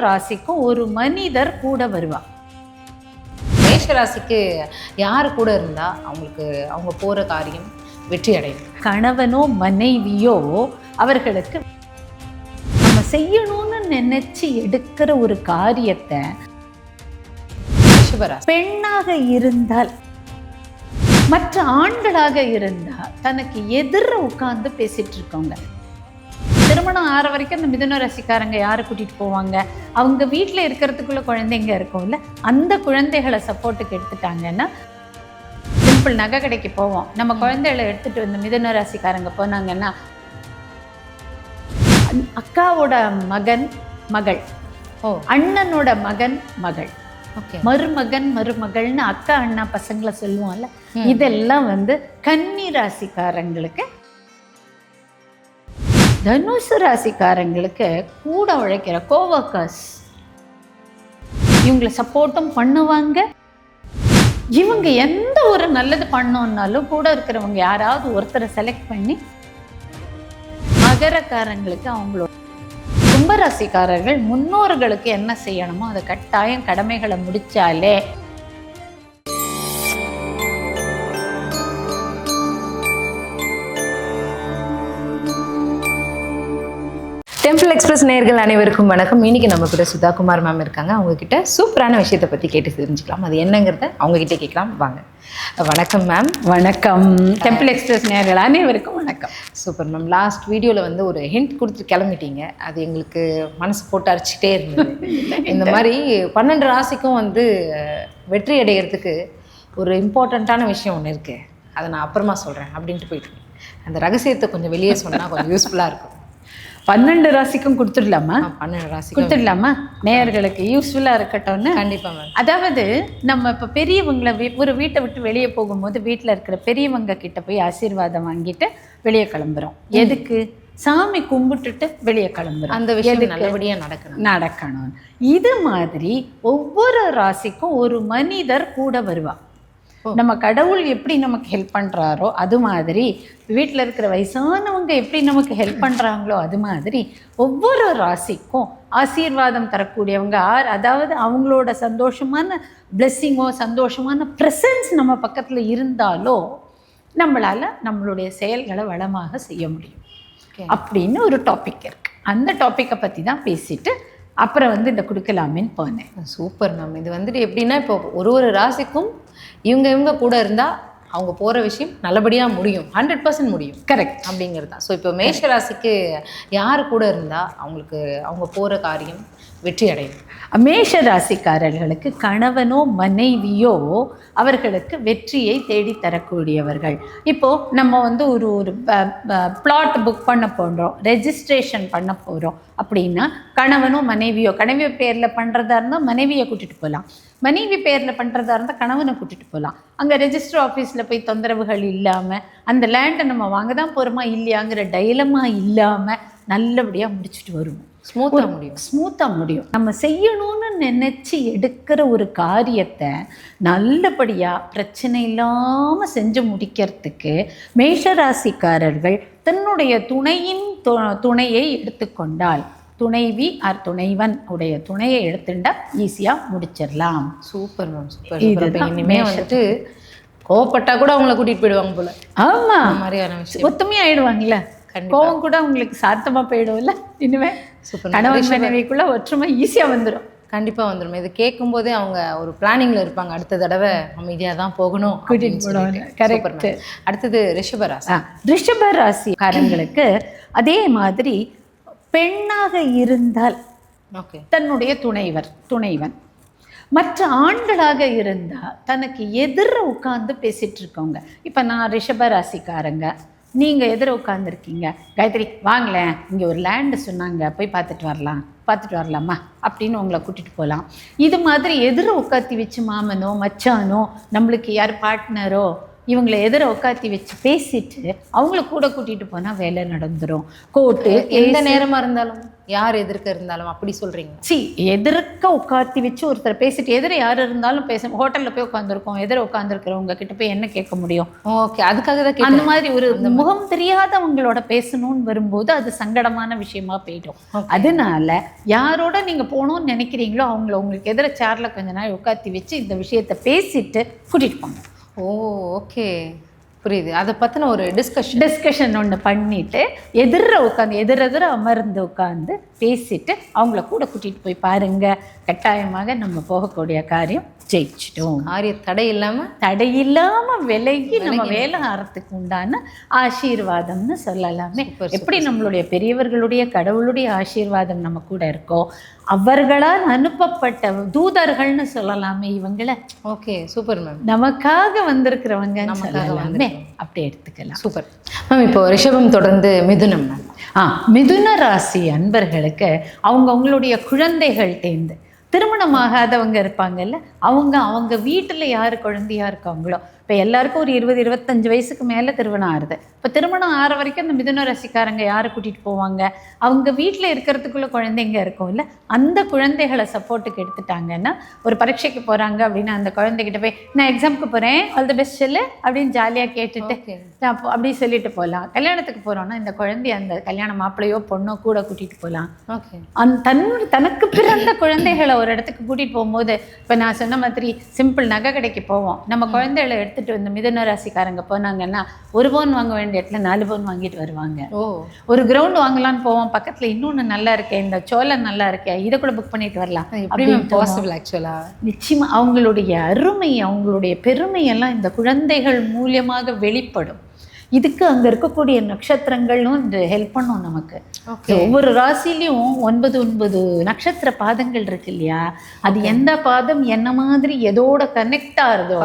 ராசிக்கும் ஒரு மனிதர் கூட வருவார். மேஷ ராசிக்கு யார் கூட இருந்தா அவங்களுக்கு அவங்க போற காரியம் வெற்றி அடையும்? கணவனோ மனைவியோ அவர்களுக்கு நம்ம செய்யணும்னு நினைச்சு எடுக்கிற ஒரு காரியத்தை பெண்ணாக இருந்தால் மற்ற ஆண்களாக இருந்தால் தனக்கு எதிர உட்கார்ந்து பேசிட்டு இருக்கவங்க. திருமணம் ஆற வரைக்கும் அந்த மிதுன ராசிக்காரங்க யாரை கூட்டிட்டு போவாங்க? அவங்க வீட்டில் இருக்கிறதுக்குள்ள குழந்தைங்க இருக்கும்ல, அந்த குழந்தைகளை சப்போர்ட்டுக்கு எடுத்துட்டாங்கன்னா, சிம்பிள் நகை கடைக்கு போவோம், நம்ம குழந்தைகளை எடுத்துட்டு வந்து மிதுன ராசிக்காரங்க போனாங்கன்னா, அக்காவோட மகன் மகள், அண்ணனோட மகன் மகள், மருமகன் மருமகள்னு அக்கா அண்ணா பசங்களை சொல்லுவோம்ல, இதெல்லாம் கன்னி ராசிக்காரங்களுக்கு. தனுசு ராசிக்காரங்களுக்கு கூட உழைக்கிற கோவர்க்கர்ஸ் இவங்களை சப்போர்ட்டும் பண்ணுவாங்க. இவங்க எந்த ஒரு நல்லது பண்ணோம்னாலும் கூட இருக்கிறவங்க யாராவது ஒருத்தரை செலக்ட் பண்ணி, மகரக்காரங்களுக்கு அவங்களோட கும்பராசிக்காரர்கள் முன்னோர்களுக்கு என்ன செய்யணுமோ அதை கட்டாயம் கடமைகளை முடிச்சாலே டெம்பிள் எக்ஸ்பிரஸ் நேயர்கள் அனைவருக்கும் வணக்கம். இன்னைக்கு நம்ம கூட சுதா குமார் மேம் இருக்காங்க. அவங்க கிட்ட சூப்பரான விஷயத்தை பற்றி கேட்டு தெரிஞ்சுக்கலாம். அது என்னங்கிறத அவங்க கிட்டே கேட்கலாம் வாங்க. வணக்கம் மேம். வணக்கம். டெம்பிள் எக்ஸ்பிரஸ் நேயர்கள் அனைவருக்கும் வணக்கம். Super ma'am. லாஸ்ட் வீடியோவில் ஒரு ஹிண்ட் கொடுத்து கிளம்பிட்டீங்க. அது எங்களுக்கு மனசு போட்டு அரைச்சிட்டே இருந்தது. இந்த மாதிரி 12 ராசிக்கும் வெற்றி அடைகிறதுக்கு ஒரு இம்பார்ட்டண்ட்டான விஷயம் ஒன்று இருக்குது, அதை நான் அப்புறமா சொல்கிறேன் அப்படின்ட்டு போயிட்டு அந்த ரகசியத்தை கொஞ்சம் வெளியே சொன்னால் கொஞ்சம் யூஸ்ஃபுல்லாக இருக்கும். 12 ராசிக்கும் கொடுத்துடலாமா? 12 ராசி கொடுத்துடலாமா? நேயர்களுக்கு யூஸ்ஃபுல்லாக இருக்கட்டும்னு. கண்டிப்பாக மேம். அதாவது நம்ம இப்போ பெரியவங்களை ஒரு வீட்டை விட்டு வெளியே போகும்போது வீட்டில் இருக்கிற பெரியவங்க கிட்ட போய் ஆசீர்வாதம் வாங்கிட்டு வெளியே கிளம்புறோம். எதுக்கு? சாமி கும்பிட்டுட்டு வெளியே கிளம்புறோம். அந்த விஷயம் நல்லபடியாக நடக்கணும். இது மாதிரி ஒவ்வொரு ராசிக்கும் ஒரு மனிதர் கூட வருவார். நம்ம கடவுள் எப்படி நமக்கு ஹெல்ப் பண்ணுறாரோ அது மாதிரி, வீட்டில் இருக்கிற வயசானவங்க எப்படி நமக்கு ஹெல்ப் பண்ணுறாங்களோ அது மாதிரி, ஒவ்வொரு ராசிக்கும் ஆசீர்வாதம் தரக்கூடியவங்க அதாவது அவங்களோட சந்தோஷமான பிளெஸ்ஸிங்கோ சந்தோஷமான ப்ரெசன்ஸ் நம்ம பக்கத்தில் இருந்தாலோ நம்மளால் நம்மளுடைய செயல்களை வளமாக செய்ய முடியும் அப்படின்னு ஒரு டாபிக் இருக்குது. அந்த டாப்பிக்கை பற்றி தான் பேசிட்டு அப்புறம் இந்த கொடுக்கலாமேன்னு போனேன். Super ma'am. இது எப்படின்னா, இப்போ ஒரு ராசிக்கும் இவங்க கூட இருந்தால் அவங்க போகிற விஷயம் நல்லபடியாக முடியும், 100% முடியும். கரெக்ட் அப்படிங்கிறது தான். ஸோ இப்போ மேஷ ராசிக்கு யார் கூட இருந்தால் அவங்களுக்கு அவங்க போகிற காரியம் வெற்றி அடையும்? மேஷ ராசிக்காரர்களுக்கு கணவனோ மனைவியோ அவர்களுக்கு வெற்றியை தேடி தரக்கூடியவர்கள். இப்போது நம்ம ஒரு பிளாட் புக் பண்ண போகிறோம், ரெஜிஸ்ட்ரேஷன் பண்ண போகிறோம் அப்படின்னா, கணவனோ மனைவியோ, கணவி பேரில் பண்ணுறதா இருந்தால் மனைவியை கூட்டிகிட்டு போகலாம், மனைவி பேரில் பண்ணுறதா இருந்தால் கணவனை கூட்டிகிட்டு போகலாம். அங்கே ரெஜிஸ்டர் ஆஃபீஸில் போய் தொந்தரவுகள் இல்லாமல், அந்த லேண்டை நம்ம வாங்க தான் போகிறோமா இல்லையாங்கிற டைலமா இல்லாமல் நல்லபடியாக முடிச்சுட்டு வருவோம். ஸ்மூத்தாக முடியும். நம்ம செய்யணும்னு நினச்சி எடுக்கிற ஒரு காரியத்தை நல்லபடியாக பிரச்சனை இல்லாமல் செஞ்சு முடிக்கிறதுக்கு மேஷராசிக்காரர்கள் தன்னுடைய துணையின் துணையை எடுத்துக்கொண்டால், துணைவி ஆர் துணைவன் உடைய துணையை எடுத்துட்டா ஈஸியாக முடிச்சிடலாம். Super ma'am, super. இனிமே கோவப்பட்டா கூட அவங்கள கூட்டிகிட்டு போயிடுவாங்க போல. ஆமாம், மாதிரியான விஷயம் ஒத்துமையாயிடுவாங்கல்ல. கோவம் கூட உங்களுக்கு சாத்தமாக போயிடும்ல. இனிமே கணவன் மனைவிக்குள்ள ஒற்றுமை ஈஸியாக வந்துடும். கண்டிப்பாக வந்துடும். இது கேட்கும் போதே அவங்க ஒரு பிளானிங்கில் இருப்பாங்க, அடுத்த தடவை அமைதியாக தான் போகணும், கூட்டிகிட்டு போடுவாங்க. கரெக்ட். அடுத்தது ரிஷபராசி. ரிஷபராசிக்காரங்களுக்கு அதே மாதிரி பெண்ணாக இருந்தால் தன்னுடைய துணைவன், மற்ற ஆண்களாக இருந்தால் தனக்கு எதிர உட்கார்ந்து பேசிட்டு இருக்கவங்க. இப்போ நான் ரிஷபராசிக்காரங்க, நீங்கள் எதிர உட்காந்துருக்கீங்க, காயத்ரி வாங்கலேன், இங்கே ஒரு லேண்டு சொன்னாங்க, போய் பார்த்துட்டு வரலாமா அப்படின்னு உங்களை கூட்டிகிட்டு போகலாம். இது மாதிரி எதிர உட்காத்தி வச்சு மாமனோ மச்சானோ நம்மளுக்கு யார் பார்ட்னரோ இவங்களை எதிர உட்காத்தி வச்சு பேசிட்டு அவங்கள கூட கூட்டிகிட்டு போனால் வேலை நடந்துடும். கோர்ட்டு எந்த நேரமாக இருந்தாலும் யார் எதிர்க்க இருந்தாலும் அப்படி சொல்றீங்க? எதிர்க்க உட்காத்தி வச்சு ஒருத்தர் பேசிட்டு எதிர யார் இருந்தாலும் பேச, ஹோட்டலில் போய் உட்காந்துருக்கோம், எதிர உட்காந்துருக்கிறவங்க கிட்ட போய் என்ன கேட்க முடியும்? ஓகே, அதுக்காக தான் அந்த மாதிரி ஒரு முகம் தெரியாதவங்களோட பேசணும்னு வரும்போது அது சங்கடமான விஷயமா போயிடும். அதனால யாரோட நீங்க போகணும்னு நினைக்கிறீங்களோ அவங்கள உங்களுக்கு எதிர சேர்ல கொஞ்ச நாள் உட்காத்தி வச்சு இந்த விஷயத்த பேசிட்டு கூட்டிட்டு போங்க. ஓகே, புரியுது. அதை பற்றின ஒரு டிஸ்கஷன் ஒன்று பண்ணிட்டு எதிர அமர்ந்து உட்காந்து பேசிட்டு அவங்கள கூட கூட்டிகிட்டு போய் பாருங்க. கட்டாயமாக நம்ம போகக்கூடிய காரியம் ஜெயிச்சிட்டோம். தடை இல்லாமல் விலகி நம்ம வேலை ஆறத்துக்கு உண்டான ஆசீர்வாதம்னு சொல்லலாமே. எப்படி நம்மளுடைய பெரியவர்களுடைய கடவுளுடைய ஆசீர்வாதம் நம்ம கூட இருக்கோ, அவர்களால் அனுப்பப்பட்ட தூதர்கள்னு சொல்லலாமே இவங்கள. Okay, super ma'am. நமக்காக வந்திருக்கிறவங்க சொல்லலாமே, அப்படி எடுத்துக்கலாம். Super ma'am. இப்போ ரிஷபம் தொடர்ந்து மிதுனம் மேம். மிதுன ராசி அன்பர்களுக்கு அவங்களுடைய குழந்தைகள் தேர்ந்து திருமணமாகாதவங்க இருப்பாங்கல்ல, அவங்க வீட்டில் யார் குழந்தையா இருக்காங்களோ, இப்போ எல்லாருக்கும் ஒரு 20-25 வயசுக்கு மேலே திருமணம் ஆறுது. இப்போ திருமணம் ஆற வரைக்கும் அந்த மிதுன ராசிக்காரங்க யாரை கூட்டிகிட்டு போவாங்க? அவங்க வீட்டில் இருக்கிறதுக்குள்ள குழந்தைங்க இருக்கும் இல்லை, அந்த குழந்தைகளை சப்போர்ட்டுக்கு எடுத்துட்டாங்கன்னா, ஒரு பரீட்சைக்கு போகிறாங்க அப்படின்னா அந்த குழந்தைகிட்ட போய் நான் எக்ஸாமுக்கு போகிறேன், ஆல் தி பெஸ்ட் சொல்லு அப்படின்னு ஜாலியாக கேட்டுட்டு அப்படி சொல்லிட்டு போகலாம். கல்யாணத்துக்கு போகிறோன்னா இந்த குழந்தைய அந்த கல்யாண மாப்பிள்ளையோ பொண்ணோ கூட கூட்டிகிட்டு போகலாம். தனக்கு பிறந்த குழந்தைகளை ஒரு இடத்துக்கு கூட்டிகிட்டு போகும்போது, இப்போ நான் சொன்ன மாதிரி சிம்பிள் நகை கடைக்கு போவோம், நம்ம குழந்தைகளை எடுத்துட்டு வந்து மிதுன ராசிக்காரங்க போனாங்கன்னா 1 பவுன் வாங்க வேண்டிய இடத்துல 4 பவுன் வாங்கிட்டு வருவாங்க. ஒரு கிரவுண்ட் வாங்கலான்னு போவோம், பக்கத்துல இன்னொன்று நல்லா இருக்கேன், இந்த சோளம் நல்லா இருக்கேன், இதை கூட புக் பண்ணிட்டு வரலாம். நிச்சயமா அவங்களுடைய அருமை, அவங்களுடைய பெருமை எல்லாம் இந்த குழந்தைகள் மூலியமாக வெளிப்படும். இதுக்கு அங்க இருக்கக்கூடிய நட்சத்திரங்களும் இந்த ஹெல்ப் பண்ணும் நமக்கு. ஒவ்வொரு ராசிலையும் 9 நட்சத்திர பாதங்கள் இருக்கு இல்லையா, அது எந்த பாதம் என்ன மாதிரி எதோட கனெக்ட் ஆகுதோ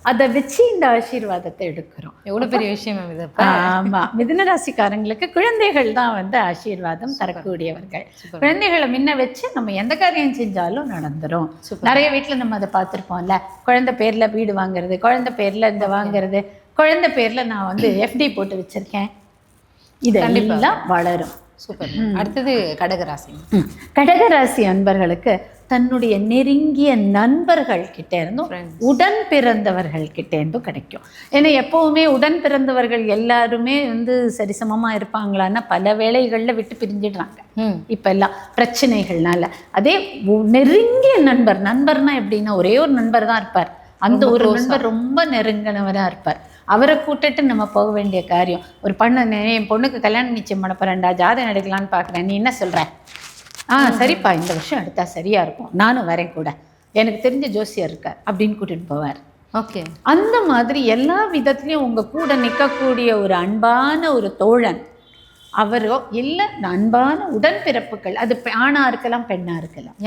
அதை வச்சு இந்த ஆசீர்வாதத்தை எடுக்கிறோம். எவ்வளவு பெரிய விஷயம் இது. ஆமா, மிதுன ராசிக்காரங்களுக்கு குழந்தைகள் தான் வந்து ஆசீர்வாதம் தரக்கூடியவர்கள். குழந்தைகளை முன்ன வச்சு நம்ம எந்த காரியம் செஞ்சாலும் நடந்துரும். நிறைய வீட்டுல நம்ம அதை பார்த்துருப்போம்ல, குழந்தை பேர்ல வீடு வாங்குறது, குழந்தை பேர்ல இந்த வாங்குறது, குழந்தை பேர்ல நான் வந்து FD போட்டு வச்சிருக்கேன், இதெல்லாம் வளரும். சூப்பர். அடுத்தது கடகராசி. கடகராசி அன்பர்களுக்கு தன்னுடைய நெருங்கிய நண்பர்கள் கிட்ட இருந்தும் உடன் பிறந்தவர்கள் கிட்ட இருந்தும் கிடைக்கும். ஏன்னா எப்பவுமே உடன் பிறந்தவர்கள் எல்லாருமே வந்து சரிசமமா இருப்பாங்களான்னா பல வேளைகளில் விட்டு பிரிஞ்சிடுறாங்க இப்ப எல்லாம் பிரச்சனைகள்னால. அதே நெருங்கிய நண்பர்னா எப்படின்னா ஒரே ஒரு நண்பர் தான் இருப்பார், அந்த ஒரு நண்பர் ரொம்ப நெருங்கினவராக இருப்பார். அவரை கூட்டிட்டு நம்ம போக வேண்டிய காரியம். ஒரு என் பொண்ணுக்கு கல்யாணம் நிச்சயம் பண்ண போறேன்டா, ஜாதகம் எடுக்கலான்னு பார்க்குறேன், நீ என்ன சொல்ற? சரிப்பா, இந்த வருஷம் எடுத்தா சரியா இருக்கும், நானும் வரேன் கூட, எனக்கு தெரிஞ்ச ஜோசியர் இருக்கார் அப்படின்னு கூட்டிட்டு போவார். ஓகே, அந்த மாதிரி எல்லா விதத்துலையும் உங்க கூட நிற்கக்கூடிய ஒரு அன்பான ஒரு தோழன், அவரோ இல்லை அன்பான உடன்பிறப்புகள், அது ஆணா இருக்கலாம் பெண்ணா இருக்கலாம்,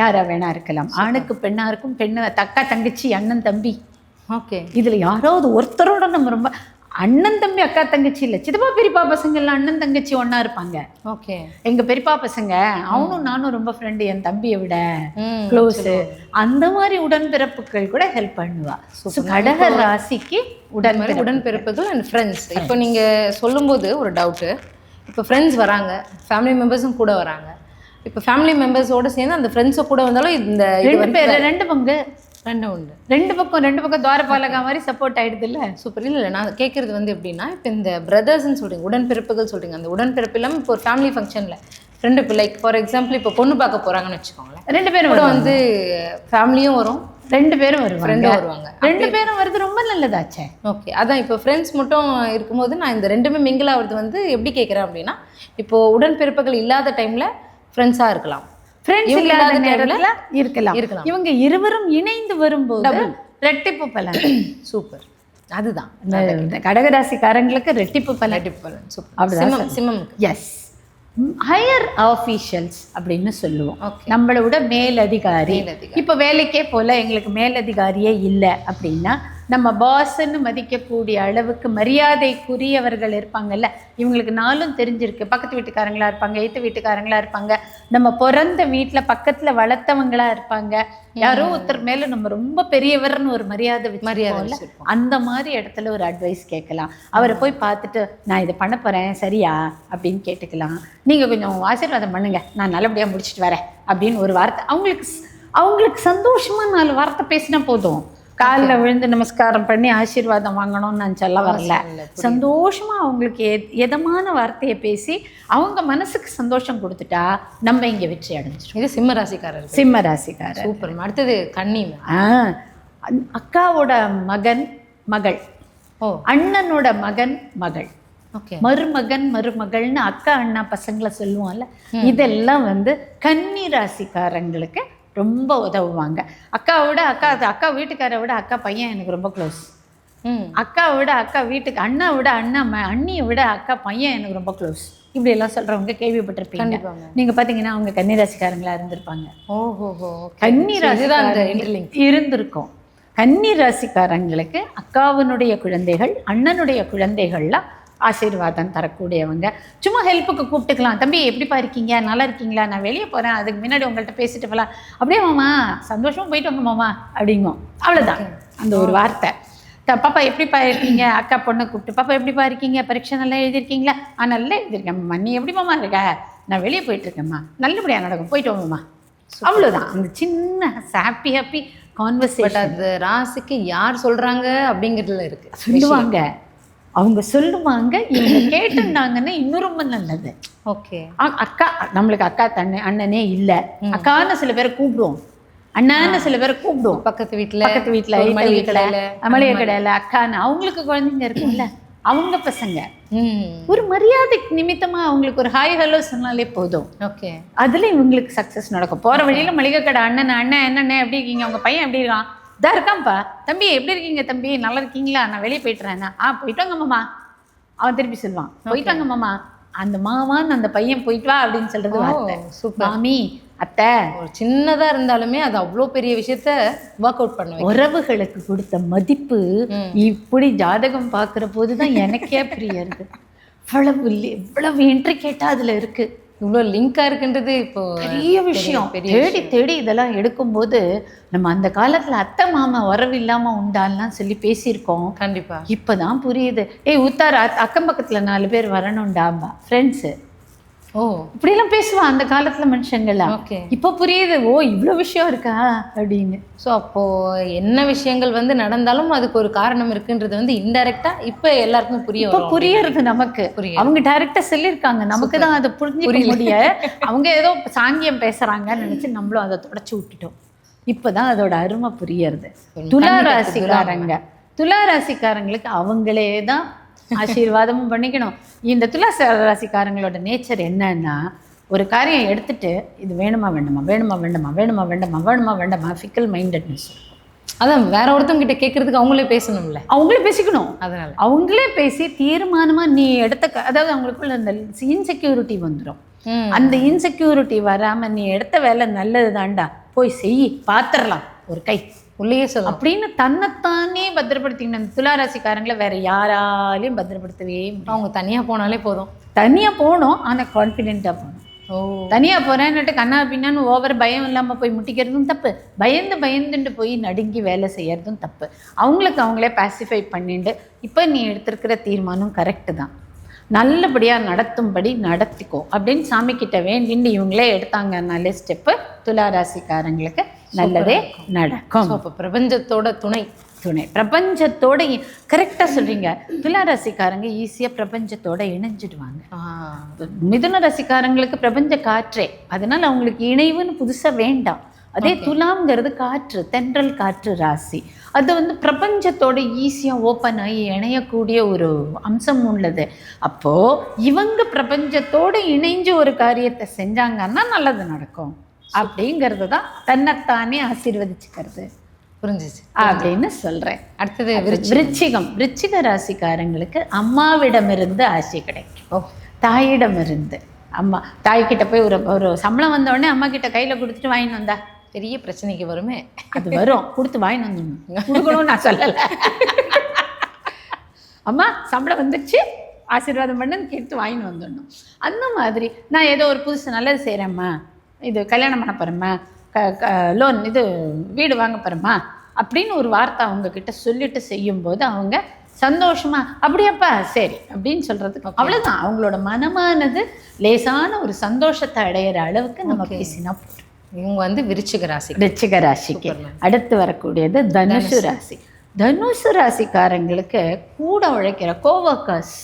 யாரா வேணா இருக்கலாம். ஆணுக்கு பெண்ணா இருக்கும், பெண்ணு அக்கா தங்கச்சி அண்ணன் தம்பி. ஓகே, இதுல யாராவது ஒருத்தரோட நம்ம ரொம்ப அண்ணன் தம்பி அக்கா தங்கச்சி இல்லை, சித்தப்பா பெரியப்பா பசங்க எல்லாம் அண்ணன் தங்கச்சி ஒன்னா இருப்பாங்க. ஓகே, எங்க பெரியப்பா பசங்க அவனும் நானும் ரொம்ப ஃப்ரெண்டு, என் தம்பியை விட க்ளோஸ், அந்த மாதிரி உடன்பிறப்புகள் கூட ஹெல்ப் பண்ணுவா. கடக ராசிக்கு உடன்பிறப்புகள் அண்ட் ஃப்ரெண்ட்ஸ். இப்போ நீங்க சொல்லும்போது ஒரு டவுட்டு, இப்போ ஃப்ரெண்ட்ஸ் வராங்க, ஃபேமிலி மெம்பர்ஸும் கூட வராங்க. இப்போ ஃபேமிலி மெம்பர்ஸோட சேர்ந்து அந்த ஃப்ரெண்ட்ஸை கூட வந்தாலும் இந்த 2 பங்கு உண்டு, 2 பக்கம் துவாரபாலகா மாதிரி சப்போர்ட் ஆயிடுது இல்லை. சூப்பர். இல்லை, நான் கேட்குறது வந்து எப்படின்னா, இப்போ இந்த பிரதர்ஸ்ன்னு சொல்கிறீங்க, உடன்பிறப்புகள் சொல்கிறீங்க, அந்த உடன்பிறப்பு இல்லாமல் இப்போ ஒரு ஃபேமிலி ஃபங்க்ஷனில் 2 லைக் ஃபார் எக்ஸாம்பிள் இப்போ பொண்ணு பார்க்க போகிறாங்கன்னு வச்சுக்கோங்களேன், 2 பேரும் கூட வந்து ஃபேமிலியும் வரும், 2 பேரும் வருவாங்க, ஃப்ரெண்டும் வருவாங்க. 2 பேரும் வருது ரொம்ப நல்லதாச்சே. ஓகே, அதான் இப்போ ஃப்ரெண்ட்ஸ் மட்டும் இருக்கும்போது நான் இந்த 2மே மிங்கிள் ஆகிறது வந்து எப்படி கேட்குறேன் அப்படின்னா, இப்போது உடன்பிறப்புகள் இல்லாத டைமில் ஃப்ரெண்ட்ஸாக இருக்கலாம், ஃப்ரெண்ட்ஸ் இல்லாத நேரத்துல இருக்கலாம். இவங்க இருவரும் இணைந்து வரும்போது ரெட்டிப்பு பலன். சூப்பர். அதுதான் கடகராசிக்காரங்களுக்கு ரெட்டிப்பு பலன். சூப்பர். சிம்மம். எஸ், ஹையர் ஆஃபீஷியல்ஸ் அப்படின்னு சொல்லுவோம், நம்மளோட மேலதிகாரி. இப்போ வேலைக்கே போல எங்களுக்கு மேலதிகாரியே இல்லை அப்படின்னா நம்ம பாஸ்ன்னு மதிக்கக்கூடிய அளவுக்கு மரியாதைக்குரியவர்கள் இருப்பாங்கல்ல, இவங்களுக்கு நாளும் தெரிஞ்சிருக்கு. பக்கத்து வீட்டுக்காரங்களா இருப்பாங்க, எய்த்து வீட்டுக்காரங்களா இருப்பாங்க, நம்ம பிறந்த வீட்டில் பக்கத்தில் வளர்த்தவங்களா இருப்பாங்க. யாரோ ஒருத்தர் மேலே நம்ம ரொம்ப பெரியவர்னு ஒரு மரியாதை வச்சிருப்போம்ல, அந்த மாதிரி இடத்துல ஒரு அட்வைஸ் கேட்கலாம். அவரை போய் பார்த்துட்டு நான் இதை பண்ண போகிறேன் சரியா அப்படின்னு கேட்டுக்கலாம். நீங்கள் கொஞ்சம் ஆசீர்வாதம் பண்ணுங்க, நான் நல்லபடியாக முடிச்சுட்டு வரேன் அப்படின்னு ஒரு வார்த்தை அவங்களுக்கு சந்தோஷமாக 4 வார்த்தை பேசினா போதும். காலில் விழுந்து நமஸ்காரம் பண்ணி ஆசீர்வாதம் வாங்கணும்னு நான் சொல்ல வரல. சந்தோஷமாக அவங்களுக்கு எதமான வார்த்தையை பேசி அவங்க மனசுக்கு சந்தோஷம் கொடுத்துட்டா நம்ம இங்கே வெற்றி அடைஞ்சிடும். இது சிம்ம ராசிக்காரர். சிம்ம ராசிக்காரர். சூப்பர். அடுத்தது கன்னி. அக்காவோட மகள், அண்ணனோட மகள், மருமகன் மருமகள்னு அக்கா அண்ணா பசங்களை சொல்லுவோம்ல, இதெல்லாம் கன்னி ராசிக்காரங்களுக்கு ரொம்ப உதவுவாங்க. அக்கா வீட்டுக்காரை விட அக்கா பையன் எனக்கு ரொம்ப க்ளோஸ். அக்காவை விட அக்கா வீட்டுக்கு, அண்ணாவை விட அண்ணியை விட அக்கா பையன் எனக்கு ரொம்ப க்ளோஸ். இப்படி எல்லாம் சொல்றவங்க கேள்விப்பட்டிருப்பீங்க. நீங்க பாத்தீங்கன்னா அவங்க கன்னிராசிக்காரங்களா இருந்திருப்பாங்க. கன்னிராசி இருந்திருக்கும். கன்னிராசிக்காரங்களுக்கு அக்காவினுடைய குழந்தைகள், அண்ணனுடைய குழந்தைகள்லாம் ஆசீர்வாதம் தரக்கூடியவங்க. சும்மா ஹெல்ப்புக்கு கூப்பிட்டுக்கலாம். தம்பி எப்படிப்பா இருக்கீங்க, நல்லா இருக்கீங்களா, நான் வெளியே போகிறேன், அதுக்கு முன்னாடி உங்கள்கிட்ட பேசிட்டு போகலாம். அப்படியே மாமா சந்தோஷமாக போயிட்டு வாங்க மாமா அப்படிங்கும். அவ்வளோதான் அந்த ஒரு வார்த்தை. பாப்பா எப்படிப்பா இருக்கீங்க, அக்கா பொண்ணை கூப்பிட்டு பாப்பா எப்படிப்பா இருக்கீங்க, பரீட்சை நல்லா எழுதியிருக்கீங்களா, நல்லா எழுதியிருக்கேன்ம்மா, நீ எப்படி மாமா இருக்க, நான் வெளியே போயிட்டுருக்கேம்மா, நல்லபடியாக நடக்கும், போயிட்டு வாங்கம்மா. அவ்வளோதான். அந்த சின்ன ஹாப்பி கான்வர்சேஷன். அது ராசிக்கு யார் சொல்கிறாங்க அப்படிங்கிறதுல இருக்குது. சொல்லுவாங்க, அவங்க சொல்லுவாங்க, இவங்க கேட்டுருந்தாங்கன்னா இன்னும் ரொம்ப நல்லது. ஓகே. அக்கா, நம்மளுக்கு அக்கா அண்ணனே இல்லை, அக்கான்னு சில பேரை கூப்பிடுவோம், அண்ணான்னு சில பேரை கூப்பிடுவோம். பக்கத்து வீட்டில் மளிகை கடையில் அக்கான்னு. அவங்களுக்கு குழந்தைங்க இருக்கும்ல, அவங்க பசங்க ஒரு மரியாதை நிமித்தமா அவங்களுக்கு ஒரு ஹாய் ஹலோ சொன்னாலே போதும். ஓகே. அதுல இவங்களுக்கு சக்சஸ் நடக்கும். போற வழியில மளிகை கடை அண்ணன் என்னண்ணே எப்படி இருக்கீங்க, உங்க பையன் எப்படி இருக்கான், இதா இருக்கான்ப்பா, தம்பி எப்படி இருக்கீங்க தம்பி, நல்லா இருக்கீங்களா, நான் வெளியே போயிட்டுறேன்னா, போயிட்டாங்க மாமா. அவன் திருப்பி சொல்லுவான், போயிட்டாங்க மாமா. அந்த மாமான்னு அந்த பையன் போயிட்டு வா அப்படின்னு சொல்றது வார்த்தை. மாமி, அத்தை, ஒரு சின்னதா இருந்தாலுமே அது அவ்வளோ பெரிய விஷயத்த ஒர்க் அவுட் பண்ணுவேன். உறவுகளுக்கு கொடுத்த மதிப்பு இப்படி ஜாதகம் பார்க்குற போதுதான் எனக்கே புரியுது. இவ்வளவு இன்ட்ரிகேட்டா அதுல இருக்கு, இவ்வளோ லிங்காக இருக்குன்றது இப்போ பெரிய விஷயம். தேடி இதெல்லாம் எடுக்கும்போது நம்ம அந்த காலத்தில் அத்தை மாமா உறவு இல்லாமல் உண்டாலாம் சொல்லி பேசியிருக்கோம். கண்டிப்பாக. இப்போ தான் புரியுது. உத்தார் அக்கம் பக்கத்தில் 4 பேர் வரணும்டாம்பா, ஃப்ரெண்ட்ஸு. இப்படிலாம் பேசுவான் அந்த காலத்தில் மனுஷங்கள்லாம். ஓகே. இப்போ புரியுது, இவ்வளோ விஷயம் இருக்கா அப்படின்னு. ஸோ அப்போது என்ன விஷயங்கள் நடந்தாலும் அதுக்கு ஒரு காரணம் இருக்குன்றது இன்டைரக்டாக இப்போ எல்லாருக்கும் புரியறது நமக்கு. அவங்க டைரக்டாக சொல்லியிருக்காங்க, நமக்கு தான் அதை புரிஞ்சுக்க முடிய. அவங்க ஏதோ சாங்கியம் பேசுகிறாங்கன்னு நினச்சி நம்மளும் அதை தொடச்சி விட்டுட்டோம். இப்போதான் அதோட அருமை புரியறது. துளாராசிக்காரங்களுக்கு அவங்களே தான் ஆசீர்வாதமும் பண்ணிக்கணும். இந்த துளாராசிக்காரங்களோட நேச்சர் என்னன்னா, ஒரு காரியம் எடுத்துட்டு இது வேணுமா வேண்டாமா ஃபிக்கல் மைண்டட்னஸ். அதான் வேற ஒருத்தவங்க கிட்ட கேட்கறதுக்கு அவங்களே பேசணும்ல, அவங்களே பேசிக்கணும். அதனால அவங்களே பேசி தீர்மானமா நீ அதாவது அவங்களுக்குள்ள அந்த இன்செக்யூரிட்டி வந்துடும். அந்த இன்செக்யூரிட்டி வராம நீ எடுத்த வேலை நல்லது தாண்டா, போய் செய், பாத்திரலாம், ஒரு கை உள்ளே சொல்ல அப்படின்னு தன்னைத்தானே பத்திரப்படுத்திக்கணும். அந்த துளாராசிக்காரங்களை வேற யாராலையும் பத்திரப்படுத்தவே முடியும். அவங்க தனியா போனாலே போதும். தனியா போகணும், ஆனால் கான்ஃபிடென்ட்டா போகணும். தனியா போறேன்னுட்டு கண்ணா பின்னான்னு ஓவர் பயம் இல்லாம போய் முட்டிக்கிறதும் தப்பு, பயந்துட்டு போய் நடுங்கி வேலை செய்யறதும் தப்பு. அவங்களுக்கு அவங்களே பாசிஃபை பண்ணிட்டு இப்போ நீ எடுத்திருக்கிற தீர்மானம் கரெக்டு தான், நல்லபடியாக நடத்தும்படி நடத்திக்கோ அப்படின்னு சாமி கிட்ட வேண்டின்னு இவங்களே எடுத்தாங்கன்னாலே ஸ்டெப்பு துளாராசிக்காரங்களுக்கு நல்லதே நடக்கும். அப்போ பிரபஞ்சத்தோட துணை பிரபஞ்சத்தோட கரெக்டாக சொல்றீங்க. துளாராசிக்காரங்க ஈஸியாக பிரபஞ்சத்தோட இணைஞ்சிடுவாங்க. மிதுன ராசிக்காரங்களுக்கு பிரபஞ்ச காற்றே, அதனால அவங்களுக்கு இணைவுன்னு புதுசாக வேண்டாம். அதே துலாம்ங்கிறது காற்று, தென்றல் காற்று ராசி. அது பிரபஞ்சத்தோட ஈஸியாக ஓப்பன் ஆகி இணையக்கூடிய ஒரு அம்சம் உள்ளது. அப்போது இவங்க பிரபஞ்சத்தோடு இணைஞ்சு ஒரு காரியத்தை செஞ்சாங்கன்னா நல்லது நடக்கும் அப்படிங்கிறது தான் தன்னைத்தானே ஆசீர்வதிச்சுக்கிறது. புரிஞ்சிச்சு அப்படின்னு சொல்கிறேன். அடுத்தது விருச்சிக ராசிக்காரங்களுக்கு அம்மாவிடமிருந்து ஆசை கிடைக்கும். தாயிடமிருந்து, தாய்கிட்ட போய் ஒரு சம்பளம் வந்தோடனே அம்மா கிட்ட கையில் கொடுத்துட்டு வாங்கிட்டு வந்தா பெரிய பிரச்சனைக்கு வருமே. அது வரும், கொடுத்து வாங்கிட்டு வந்துடணும். கொடுக்கணும்னு நான் சொல்லலை. அம்மா சம்பளம் வந்துடுச்சு, ஆசீர்வாதம் பண்ணுன்னு கேட்டு வாங்கிட்டு வந்துடணும். அந்த மாதிரி நான் ஏதோ ஒரு புதுசு நல்லது செய்கிறேம்மா, இது கல்யாணம் பண்ண போகிறேம்மா, லோன் இது வீடு வாங்க போகிறேம்மா அப்படின்னு ஒரு வார்த்தை அவங்கக்கிட்ட சொல்லிட்டு செய்யும்போது அவங்க சந்தோஷமா அப்படியாப்பா சரி அப்படின்னு சொல்கிறதுக்கு அவ்வளோதான். அவங்களோட மனமானது லேசான ஒரு சந்தோஷத்தை அடையிற அளவுக்கு நம்ம பேசினா போதும். இவங்க வந்து விருச்சிக ராசி. விருச்சிக ராசிக்கு அடுத்து வரக்கூடியது தனுசு ராசி. தனுசு ராசிக்காரங்களுக்கு கூட உழைக்கிற கோவர்க்கர்ஸ்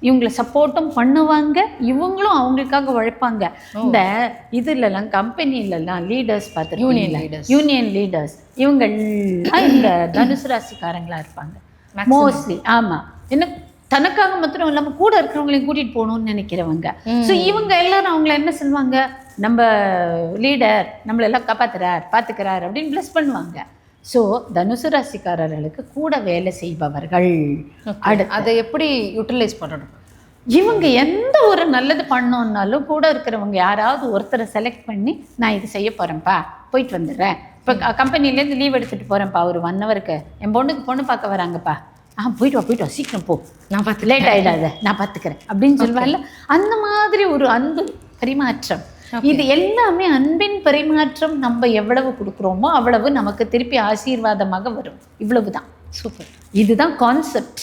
இவங்களை சப்போர்ட்டும் பண்ணுவாங்க, இவங்களும் அவங்களுக்காக உழைப்பாங்க. இந்த இதுலலாம் கம்பெனிலலாம் லீடர்ஸ் பார்த்துருக்கீங்களா, யூனியன் லீடர்ஸ் இவங்க இந்த தனுசு ராசிக்காரங்களா இருப்பாங்க மோஸ்ட்லி. ஆமாம், என்ன தனக்காக மாத்திரம் இல்லாமல் கூட இருக்கிறவங்களையும் கூட்டிகிட்டு போகணும்னு நினைக்கிறவங்க. ஸோ இவங்க எல்லாரும் அவங்கள என்ன சொல்லுவாங்க, நம்ம லீடர் நம்மளெல்லாம் பார்த்துக்கிறார் அப்படின்னு ப்ளஸ் பண்ணுவாங்க. ஸோ தனுசு ராசிக்காரர்களுக்கு கூட வேலை செய்பவர்கள் அதை எப்படி யூட்டிலைஸ் பண்ணணும்? இவங்க எந்த ஒரு நல்லது பண்ணோன்னாலும் கூட இருக்கிறவங்க யாராவது ஒருத்தரை செலக்ட் பண்ணி நான் இது செய்ய போகிறேன்ப்பா, போயிட்டு வந்துடுறேன், இப்போ கம்பெனிலேருந்து லீவ் எடுத்துகிட்டு போகிறேன்ப்பா, ஒரு 1 ஹவருக்கு என் பொண்ணு பார்க்க வராங்கப்பா, போயிட்டு வா சீக்கிரம் போ, நான் பார்த்து லேட் ஆகிடாத நான் பார்த்துக்கிறேன் அப்படின்னு சொல்லுவாங்கல்ல. அந்த மாதிரி ஒரு அன்பு பரிமாற்றம், இது எல்லாமே அன்பின் பரிமாற்றம். நம்ம எவ்வளவு கொடுக்குறோமோ அவ்வளவு நமக்கு திருப்பி ஆசீர்வாதமாக வரும். இவ்வளவுதான். சூப்பர். இதுதான் கான்செப்ட்.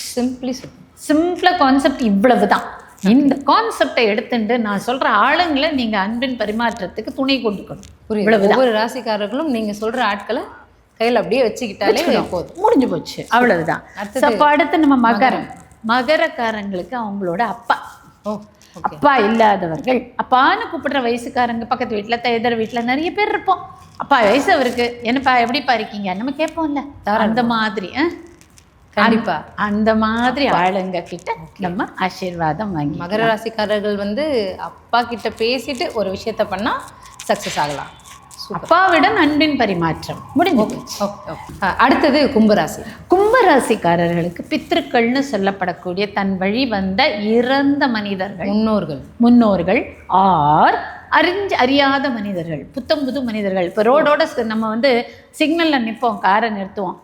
சிம்பிளா கான்செப்ட் இவ்வளவுதான். இந்த கான்செப்டை எடுத்துட்டு நான் சொல்ற ஆளுங்களை நீங்க அன்பின் பரிமாற்றத்துக்கு துணை கொண்டுக்கணும். ஒவ்வொரு ராசிக்காரர்களும் நீங்க சொல்ற ஆட்களை கையில் அப்படியே வச்சுக்கிட்டாலே போதும், முடிஞ்சு போச்சு, அவ்வளவுதான். அடுத்து நம்ம மகரக்காரங்களுக்கு அவங்களோட அப்பா இல்லாதவர்கள், அப்பான்னு கூப்பிடுற வயசுக்காரங்க பக்கத்து வீட்டில் எதிர வீட்டில் நிறைய பேர் இருப்போம். அப்பா வயசு அவருக்கு, என்னப்பா எப்படிப்பா இருக்கீங்க நம்ம கேட்போம்ல, அந்த மாதிரி கண்டிப்பா அந்த மாதிரி ஆளுங்க கிட்ட நம்ம ஆசீர்வாதம் வாங்கி. மகர ராசிக்காரர்கள் வந்து அப்பா கிட்ட பேசிட்டு ஒரு விஷயத்த பண்ணா சக்சஸ் ஆகலாம். அப்பாவிடம் அன்பின் பரிமாற்றம் முடிஞ்சு. அடுத்தது கும்பராசி. கும்பராசிக்காரர்களுக்கு பித்ருக்கள்னு சொல்லப்படக்கூடிய தன் வழி வந்த இறந்த மனிதர்கள், முன்னோர்கள் ஆர் அறியாத மனிதர்கள், புது மனிதர்கள். இப்போ ரோடோட நம்ம வந்து சிக்னலில் நிற்போம், காரை நிறுத்துவோம்,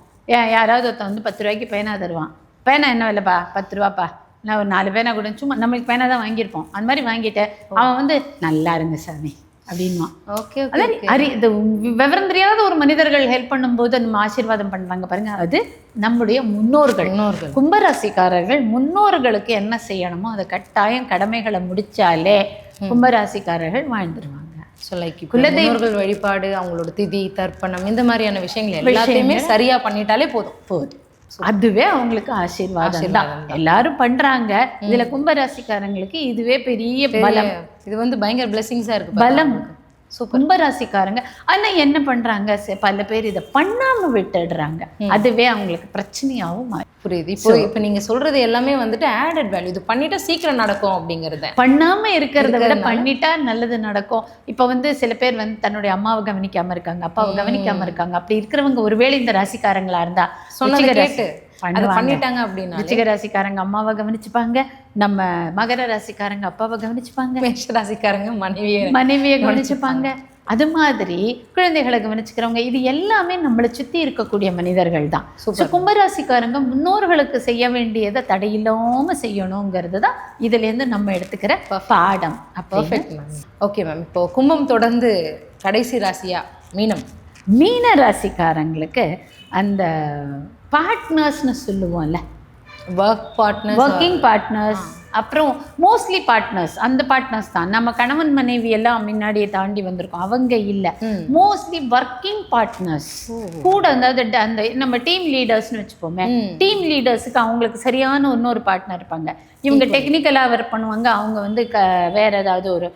யாராவது ஒருத்தன் வந்து 10 ரூபாய்க்கு பேனா தருவான். பேனா என்ன இல்லைப்பா, 10 ரூபாப்பா, நான் ஒரு 4 பேனா கூட சும்மா நம்மளுக்கு பேனா தான் வாங்கியிருப்போம். அந்த மாதிரி வாங்கிட்டு அவன் வந்து நல்லா இருங்க சாமி அப்படின்மா. ஓகே இது விவரம் தெரியாத ஒரு மனிதர்கள் ஹெல்ப் பண்ணும்போது நம்ம ஆசீர்வாதம் பண்ணுறாங்க பாருங்க, அது நம்முடைய முன்னோர்கள். கும்பராசிக்காரர்கள் முன்னோர்களுக்கு என்ன செய்யணுமோ அதை கட்டாயம் கடமைகளை முடிச்சாலே கும்பராசிக்காரர்கள் வாழ்ந்துருவாங்க. குலதெய்வங்கள் வழிபாடு, அவங்களோட திதி தர்ப்பணம், இந்த மாதிரியான விஷயங்கள் எல்லாத்தையுமே சரியா பண்ணிட்டாலே போதும். அதுவே அவங்களுக்கு ஆசீர்வாதம் தான். எல்லாரும் பண்றாங்க. இதுல கும்பராசிக்காரங்களுக்கு இதுவே பெரிய பலம். இது வந்து பயங்கர பிளெஸிங்ஸா இருக்கு, பலம். கும்பராசிக்காரங்க ஆனா என்ன பண்றாங்க, பல பேர் இதை பண்ணாம விட்டுடுறாங்க. அதுவே அவங்களுக்கு பிரச்சனையாகவும் புரியுது. இப்போ நீங்க சொல்றது எல்லாமே வந்துட்டு ஆடட் வேல்யூ. இது பண்ணிட்டா சீக்கிரம் நடக்கும் அப்படிங்கறத, பண்ணாம இருக்கிறத விட பண்ணிட்டா நல்லது நடக்கும். இப்ப வந்து சில பேர் வந்து தன்னுடைய அம்மாவை கவனிக்காம இருக்காங்க, அப்பாவை கவனிக்காம இருக்காங்க. அப்படி இருக்கிறவங்க ஒருவேளை இந்த ராசிக்காரங்களா இருந்தா பண்ணிட்டாங்க அப்படின்னா விருச்சிக ராசிக்காரங்க அம்மாவை கவனிச்சுப்பாங்க, நம்ம மகர ராசிக்காரங்க அப்பாவை கவனிச்சுப்பாங்க, மேஷ ராசிக்காரங்க மனைவியை கவனிச்சுப்பாங்க. அது மாதிரி குழந்தைகளை கவனிச்சுக்கிறவங்க, இது எல்லாமே நம்மளை சுற்றி இருக்கக்கூடிய மனிதர்கள் தான். கும்பராசிக்காரங்க முன்னோர்களுக்கு செய்ய வேண்டியதை தடையில்லாம செய்யணுங்கிறது தான் இதுலேருந்து நம்ம எடுத்துக்கிற பாடம். Okay ma'am. இப்போ கும்பம் தொடர்ந்து கடைசி ராசியா மீன ராசிக்காரங்களுக்கு அந்த பார்ட்னர்ஸ்னு சொல்லுவோம்ல, ஒர்க்கிங் பார்ட்னர்ஸ், அப்புறம் மோஸ்ட்லி பார்ட்னர்ஸ், அந்த பார்ட்னர்ஸ் தான். நம்ம கணவன் மனைவி எல்லாம் முன்னாடியே தாண்டி வந்திருக்கோம், அவங்க இல்லை. மோஸ்ட்லி ஒர்க்கிங் பார்ட்னர்ஸ் கூட, அதாவது அந்த நம்ம டீம் லீடர்ஸ்னு வச்சுப்போமே, டீம் லீடர்ஸுக்கு அவங்களுக்கு சரியான இன்னொரு பார்ட்னர் இருப்பாங்க. இவங்க டெக்னிக்கலாக ஒர்க் பண்ணுவாங்க, அவங்க வந்து வேற ஏதாவது ஒரு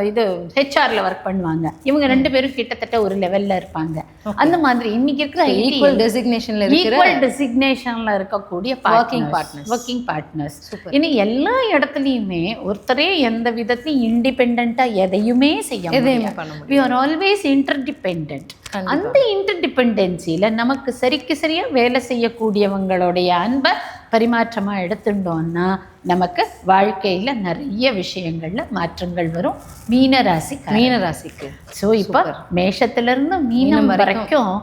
இது ஹெச்ஆர்ல ஒர்க் பண்ணுவாங்க. இவங்க 2 பேரும் கிட்டத்தட்ட ஒரு லெவல்ல இருப்பாங்க. அந்த மாதிரி இன்னைக்கு இருக்கிற ஈக்குவல் டெசிக்னேஷன்ல இருக்கக்கூடிய ஒர்க்கிங் பார்ட்னர்ஸ். இனி எல்லா இடத்துலையுமே ஒருத்தரே எந்த விதத்திலையும் இண்டிபெண்டா எதையுமே செய்ய முடியாது. we are always interdependent. அந்த இன்டர்டிபெண்டன்சியில நமக்கு சரியா வேலை செய்யக்கூடியவங்களுடைய அன்பை பரிமாற்றமா எடுத்துட்டோம்னா நமக்கு வாழ்க்கையில் நிறைய விஷயங்களில் மாற்றங்கள் வரும். மீனராசிக்கு ஸோ இப்போ மேஷத்துலேருந்து மீனம் வரைக்கும்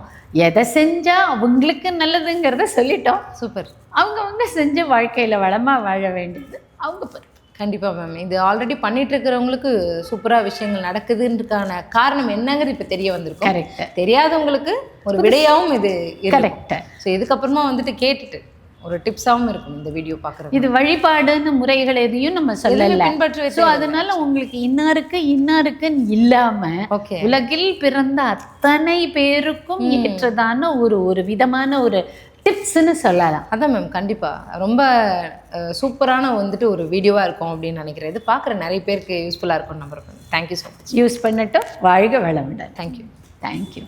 எதை செஞ்சால் அவங்களுக்கு நல்லதுங்கிறத சொல்லிட்டோம். சூப்பர். அவங்கவுங்க செஞ்ச வாழ்க்கையில் வளமாக வாழ வேண்டியது அவங்க பொறுப்பு. கண்டிப்பாக மேம். இது ஆல்ரெடி பண்ணிட்டு இருக்கிறவங்களுக்கு சூப்பராக விஷயங்கள் நடக்குதுன்றதுக்கான காரணம் என்னங்கிறது இப்போ தெரிய வந்திருக்கும். கரெக்ட். தெரியாதவங்களுக்கு ஒரு விடையாகவும் இது கரெக்ட். ஸோ இதுக்கப்புறமா வந்துட்டு கேட்டுட்டு ஒரு டிப்ஸாகவும் இருக்கும் இந்த வீடியோ பார்க்குறது. இது வழிபாடுன்னு முறைகள் எதையும் நம்ம சொல்லலை, பின்பற்ற. ஸோ அதனால உங்களுக்கு இன்னாருக்குன்னு இல்லாமல் ஓகே, உலகில் பிறந்த அத்தனை பேருக்கும் ஏற்றதான ஒரு விதமான ஒரு டிப்ஸ்ன்னு சொல்லலாம். அதான் மேம், கண்டிப்பாக ரொம்ப சூப்பரான வந்துட்டு ஒரு வீடியோவாக இருக்கும் அப்படின்னு நினைக்கிறேன். இது பார்க்குற நிறைய பேருக்கு யூஸ்ஃபுல்லாக இருக்கும்னு நம்புறேன். Thank you so much. யூஸ் பண்ணட்டும். வாழ்க வளமுடன். தேங்க்யூ. தேங்க்யூ.